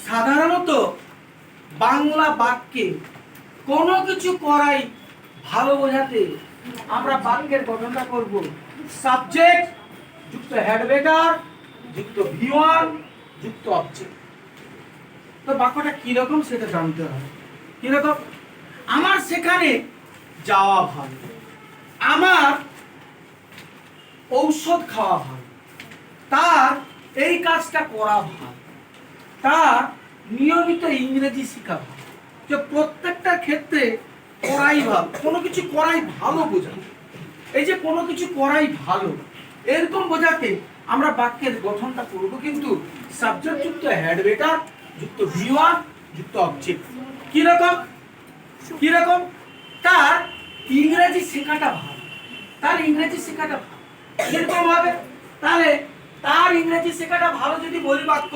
সাধারণত বাংলা বাক্যে কোনো কিছু করাই ভালো বোঝাতে আমরা বাক্যের গঠনটা করব সাবজেক্ট যুক্ত হেড বেটার যুক্ত V1 যুক্ত অবজেক্ট। তো বাক্যটা কিরকম সেটা জানতে হবে। কিরকম? আমার সেখানে যাওয়া ভালো, আমার ঔষধ খাওয়া ভালো, তার এই কাজটা করা ভালো, তার নিয়মিত ইংরেজি শেখা ভালো। যে প্রত্যেকটা ক্ষেত্রে করাই ভালো, কোনো কিছু করাই ভালো বোঝায়। এই যে কোনো কিছু করাই ভালো এরকম বোঝাতে আমরা বাক্যের গঠনটা করব কিন্তু সাবজেক্ট যুক্ত হেড বেটার যুক্ত V1 যুক্ত অবজেক্ট। কিরকম? কিরকম? তার ইংরেজি শেখাটা ভালো, তার ইংরেজি শেখাটা ভালো। কিরকম হবে? তাহলে তার ইংরেজি শেখাটা ভালো যদি বলি বাক্য,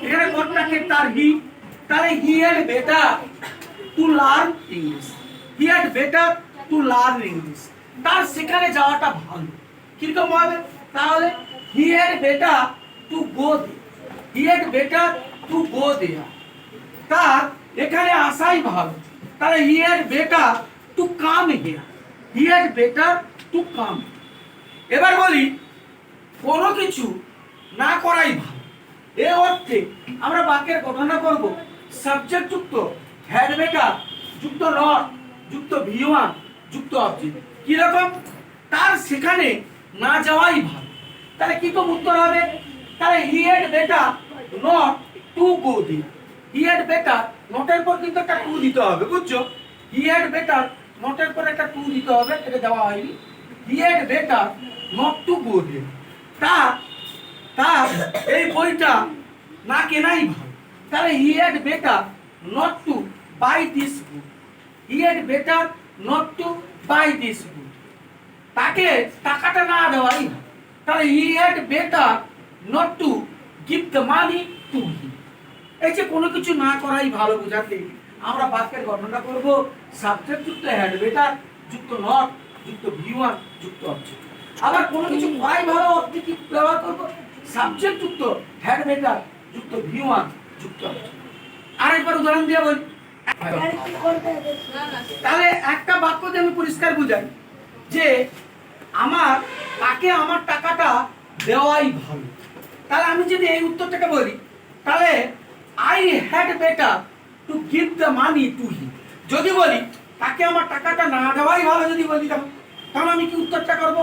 এখানে কোনটাকে তার হি, তাহলে he had better to learn English. He had better to learn English. তার সেখানে যাওয়াটা ভালো। কিরকম হবে? তাহলে he had better to go there. He had better to go there. তার এখানে আসাই ভালো, তাহলে he had better to come here. He had better to come. এবার বলি কোনো কিছু না করাই ভালো, এ অর্থে আমরা বাক্যের গঠনটা করব সাবজেক্ট যুক্ত হেড বেটার যুক্ত নট যুক্ত V1 যুক্ত অবজেক্ট। কিরকম? তার সেখানে না যাওয়াই ভালো। তাহলে কি তো উত্তর হবে? তাহলে he had better not to go there. He had better, নটের পর কিন্তু একটা টু দিতে হবে, বুঝছো? হি হ্যাড বেটার, নটের পর একটা টু দিতে হবে, এটা দেওয়া হয়নি। He had better not to go there. তার তার এই বইটা না কেনাই ভালো। তাহলে he had better not to buy this book. He had better not to buy this book. তাকে টাকাটা না দেওয়াই ভালো। তাহলে he had better not to give the money to him. এই যে কোনো কিছু না করাই ভালো বোঝাতে আমরা বাক্যের গঠনটা করব সাবজেক্ট যুক্ত হেড বেটার যুক্ত নট যুক্ত V1 যুক্ত অবজেক্ট। আবার কোনো কিছু করাই ভালো অর্থে কি ব্যবহার করব? সাবজেক্ট যুক্ত হেড বেটার যুক্ত V1 যুক্ত অবজেক্ট। আরেকবার উদাহরণ দিয়ে বলি। তাহলে একটা বাক্য দিয়ে আমি পরিষ্কার বুঝাই যে আমার তাকে আমার টাকাটা দেওয়াই ভালো। তাহলে আমি যদি এই উত্তরটাকে বলি তাহলে I had better two give the money to হিম। যদি বলি তাকে আমার টাকাটা না দেওয়াই ভালো, যদি বলি তাহলে আমি কি উত্তরটা করব?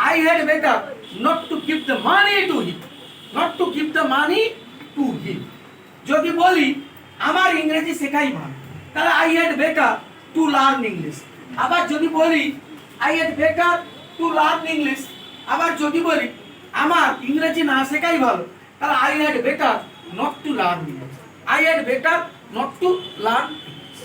I had better not to give the money to him. Not to give the money to হিম। যদি বলি আমার ইংরেজি শেখাই ভালো, তাহলে I had better to learn English. আবার যদি বলি I had better to learn English, আবার যদি বলি আমার ইংরেজি না শেখাই ভালো, তাহলে I had better not two learn English. I had better not two learn English.